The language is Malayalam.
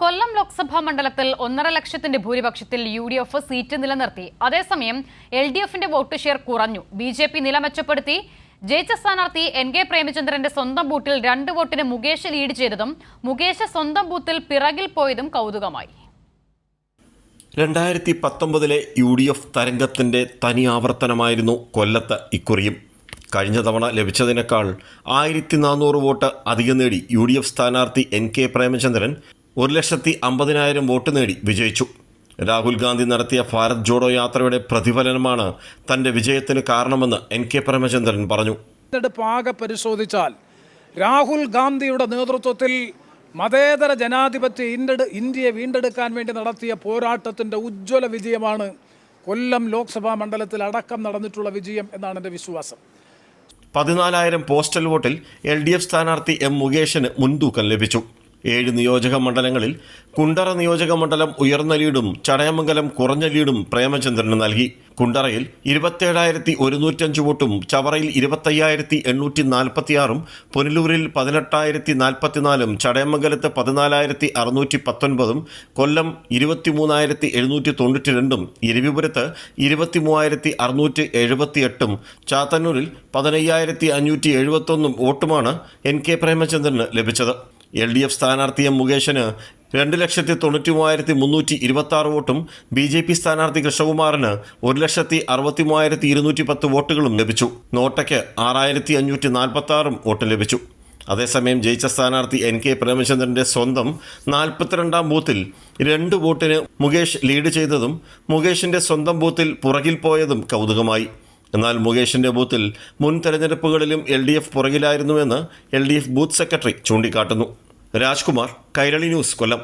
കൊല്ലം ലോക്സഭാ മണ്ഡലത്തിൽ 1.5 ലക്ഷത്തിന്റെ ഭൂരിപക്ഷത്തിൽ UDF സീറ്റ് നിലനിർത്തി. അതേസമയം LDFന്റെ വോട്ട് ഷെയർ കുറഞ്ഞു. BJP നില മെച്ചപ്പെടുത്തി. ജയിച്ച സ്ഥാനാർത്ഥി NK പ്രേമചന്ദ്രന്റെ സ്വന്തം ബൂത്തിൽ 2 വോട്ടിന് മുകേഷ് ലീഡ് ചെയ്തതും മുകേഷ് സ്വന്തം ബൂത്തിൽ പിറകിൽ പോയതും കൗതുകമായി. 2019 UDF തരംഗത്തിന്റെ തനി ആവർത്തനമായിരുന്നു കൊല്ലത്ത് ഇക്കുറിയും. കഴിഞ്ഞ തവണ ലഭിച്ചതിനേക്കാൾ 1400 വോട്ട് അധികം നേടി UDF സ്ഥാനാർത്ഥി NK പ്രേമചന്ദ്രൻ 1,50,000 വോട്ട് നേടി വിജയിച്ചു. രാഹുൽ ഗാന്ധി നടത്തിയ ഭാരത് ജോഡോ യാത്രയുടെ പ്രതിഫലനമാണ് തന്റെ വിജയത്തിന് കാരണമെന്ന് NK പ്രേമചന്ദ്രൻ പറഞ്ഞു. ആകെ പരിശോധിച്ചാൽ രാഹുൽ ഗാന്ധിയുടെ നേതൃത്വത്തിൽ മതേതര ജനാധിപത്യ ഇന്ത്യയെ വീണ്ടെടുക്കാൻ വേണ്ടി നടത്തിയ പോരാട്ടത്തിൻ്റെ ഉജ്ജ്വല വിജയമാണ് കൊല്ലം ലോക്സഭാ മണ്ഡലത്തിൽ അടക്കം നടന്നിട്ടുള്ള വിജയം എന്നാണ് എൻ്റെ വിശ്വാസം. 14,000 പോസ്റ്റൽ വോട്ടിൽ LDF സ്ഥാനാർത്ഥി M മുകേഷിന് മുൻതൂക്കം ലഭിച്ചു. 7 നിയോജക മണ്ഡലങ്ങളിൽ കുണ്ടറ നിയോജക മണ്ഡലം ഉയർന്ന ലീഡും ചടയമംഗലം കുറഞ്ഞ ലീഡും പ്രേമചന്ദ്രന് നൽകി. കുണ്ടറയിൽ 27,105 വോട്ടും ചവറയിൽ 25,846, പുനലൂരിൽ 18,044, ചടയമംഗലത്ത് 14,619, കൊല്ലം 23,792, ഇരവിപുരത്ത് 23,678, ചാത്തന്നൂരിൽ 15,571 വോട്ടുമാണ് NK പ്രേമചന്ദ്രന് ലഭിച്ചത്. LDF സ്ഥാനാർത്ഥി M മുകേഷിന് 2,93,326 വോട്ടും BJP സ്ഥാനാർത്ഥി കൃഷ്ണകുമാറിന് 1,63,210 വോട്ടുകളും ലഭിച്ചു. നോട്ടയ്ക്ക് 6,546 വോട്ട് ലഭിച്ചു. അതേസമയം ജയിച്ച സ്ഥാനാർത്ഥി NK പ്രേമചന്ദ്രന്റെ സ്വന്തം 42ാം ബൂത്തിൽ 2 വോട്ടിന് മുകേഷ് ലീഡ് ചെയ്തതും മുകേഷിന്റെ സ്വന്തം ബൂത്തിൽ പുറകിൽ പോയതും കൗതുകമായി. എന്നാൽ മുകേഷിന്റെ ബൂത്തിൽ മുൻ തെരഞ്ഞെടുപ്പുകളിലും LDF പുറകിലായിരുന്നുവെന്ന് LDF ബൂത്ത് സെക്രട്ടറി ചൂണ്ടിക്കാട്ടുന്നു. രാജ്കുമാർ, കൈരളി ന്യൂസ്, കൊല്ലം.